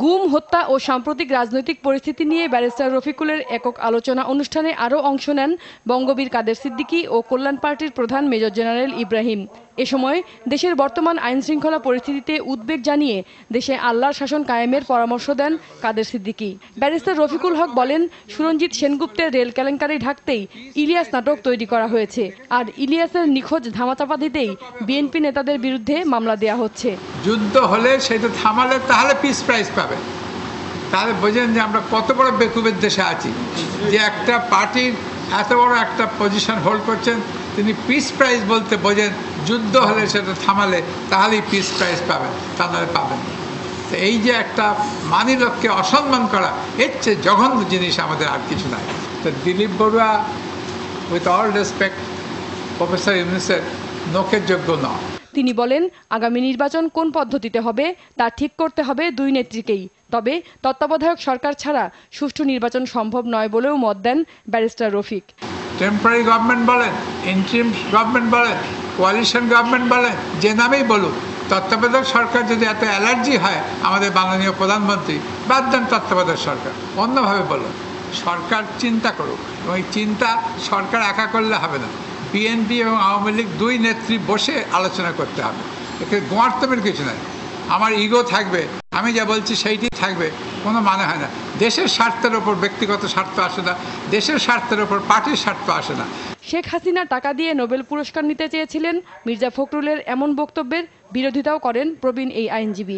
গুম, হত্যা ও সাম্প্রতিক রাজনৈতিক পরিস্থিতি নিয়ে ব্যারিস্টার রফিকুলের একক আলোচনা অনুষ্ঠানে আরও অংশ নেন বঙ্গবীর কাদের সিদ্দিকী ও কল্যাণ পার্টির প্রধান মেজর জেনারেল ইব্রাহিম। এ সময় দেশের বর্তমান আইনশৃঙ্খলা পরিস্থিতিতে উদ্বেগ জানিয়ে দেশে আল্লাহর শাসন কায়েমের পরামর্শ দেন কাদের সিদ্দিকী। ব্যারিস্টার রফিকুল হক বলেন, সুরঞ্জিত সেনগুপ্তের রেল কেলেঙ্কারি ঢাকতেই ইলিয়াস নাটক তৈরি করা হয়েছে, আর ইলিয়াসের নিখোঁজ ধামাচাপা দিতেই বিএনপি নেতাদের বিরুদ্ধে মামলা দেওয়া হচ্ছে। যুদ্ধ হলে সেটা থামালে তাহলে পিস প্রাইজ পাবে। তাহলে বোঝেন যে আমরা কত বড় বেকুবের দেশে আছি, যে একটা পার্টির এত বড় একটা পজিশন হোল্ড করছেন, তিনি পিস প্রাইজ বলতে বোঝেন যুদ্ধ হলে সেটা থামালে তাহলেই পিস প্রাইজ পাবেন, তা নাহলে পাবেন। তো এই যে একটা মানি লোককে অসম্মান করা, এর চেয়ে জঘন্য জিনিস আমাদের আর কিছু নাই। তো Dilip Barua, with all respect, professor ইউনুসের নোকের যোগ্য নয়। তিনি বলেন, আগামী নির্বাচন কোন পদ্ধতিতে হবে তা ঠিক করতে হবে দুই নেত্রীকেই। তবে তত্ত্বাবধায়ক সরকার ছাড়া সুষ্ঠু নির্বাচন সম্ভব নয় বলেও মত দেন ব্যারিস্টার রফিক। টেম্পোরারি গভর্নমেন্ট বলেন, ইন্টারিম গভর্নমেন্ট বলেন, কোয়ালিশন গভর্নমেন্ট বলেন, যে নামেই বলুন, তত্ত্বাবধায়ক সরকার যদি এত অ্যালার্জি হয় আমাদের মাননীয় প্রধানমন্ত্রী, বাদ দেন তত্ত্বাবধায়ক সরকার, অন্যভাবে বলুন। সরকার চিন্তা করুক, এবং এই চিন্তা সরকার একা করলে হবে না। বিএনপি এবং আওয়ামী লীগ দুই নেত্রী বসে আলোচনা করতে হবে। একে গোয়ার্তমের কিছু নাই। আমার ইগো থাকবে, আমি যা বলছি সেইটি থাকবে, কোনো মানে হয় না। দেশের স্বার্থের ওপর ব্যক্তিগত স্বার্থ আসে না, দেশের স্বার্থের ওপর পার্টির স্বার্থ আসে না। শেখ হাসিনা টাকা দিয়ে নোবেল পুরস্কার নিতে চেয়েছিলেন, মির্জা ফখরুলের এমন বক্তব্যের বিরোধিতাও করেন প্রবীণ এই আইনজীবী।